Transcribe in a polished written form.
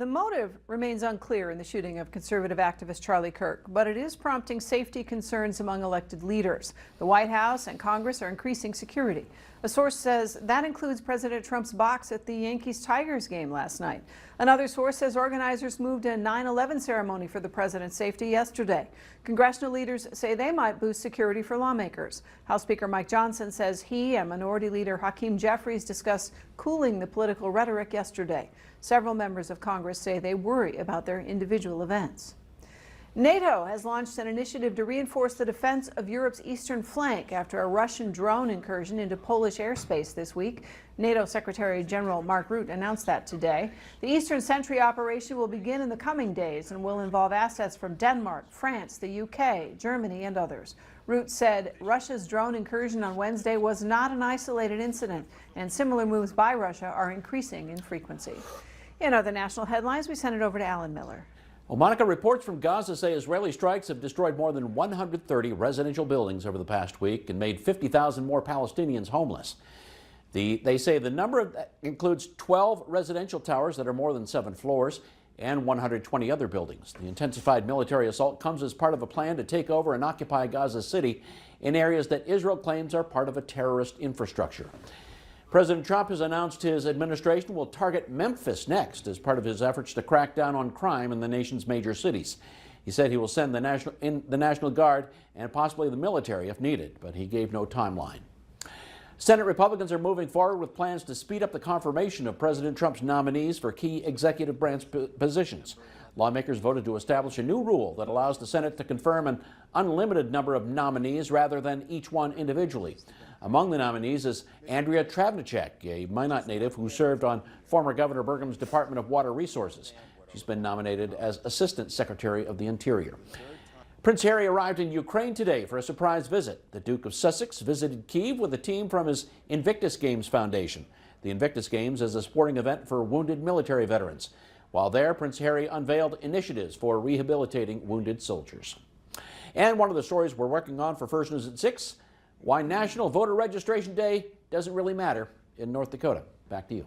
The motive remains unclear in the shooting of conservative activist Charlie Kirk, but it is prompting safety concerns among elected leaders. The White House and Congress are increasing security. A source says that includes President Trump's box at the Yankees-Tigers game last night. Another source says organizers moved a 9/11 ceremony for the president's safety yesterday. Congressional leaders say they might boost security for lawmakers. House Speaker Mike Johnson says he and Minority Leader Hakeem Jeffries discussed cooling the political rhetoric yesterday. Several members of Congress say they worry about their individual events. NATO has launched an initiative to reinforce the defense of Europe's eastern flank after a Russian drone incursion into Polish airspace this week. NATO Secretary General Mark Rutte announced that today. The Eastern Sentry operation will begin in the coming days and will involve assets from Denmark, France, the UK, Germany, and others. Rutte said Russia's drone incursion on Wednesday was not an isolated incident, and similar moves by Russia are increasing in frequency. In other national headlines, we send it over to Alan Miller. Well, Monica, reports from Gaza say Israeli strikes have destroyed more than 130 residential buildings over the past week and made 50,000 more Palestinians homeless. They say the number includes 12 residential towers that are more than 7 floors and 120 other buildings. The intensified military assault comes as part of a plan to take over and occupy Gaza City in areas that Israel claims are part of a terrorist infrastructure. President Trump has announced his administration will target Memphis next as part of his efforts to crack down on crime in the nation's major cities. He said he will send the National Guard and possibly the military if needed, but he gave no timeline. Senate Republicans are moving forward with plans to speed up the confirmation of President Trump's nominees for key executive branch positions. Lawmakers voted to establish a new rule that allows the Senate to confirm an unlimited number of nominees rather than each one individually. Among the nominees is Andrea Travnicek, a Minot native who served on former Governor Burgum's Department of Water Resources. She's been nominated as Assistant Secretary of the Interior. Prince Harry arrived in Ukraine today for a surprise visit. The Duke of Sussex visited Kyiv with a team from his Invictus Games Foundation. The Invictus Games is a sporting event for wounded military veterans. While there, Prince Harry unveiled initiatives for rehabilitating wounded soldiers. And one of the stories we're working on for First News at 6, why National Voter Registration Day doesn't really matter in North Dakota. Back to you.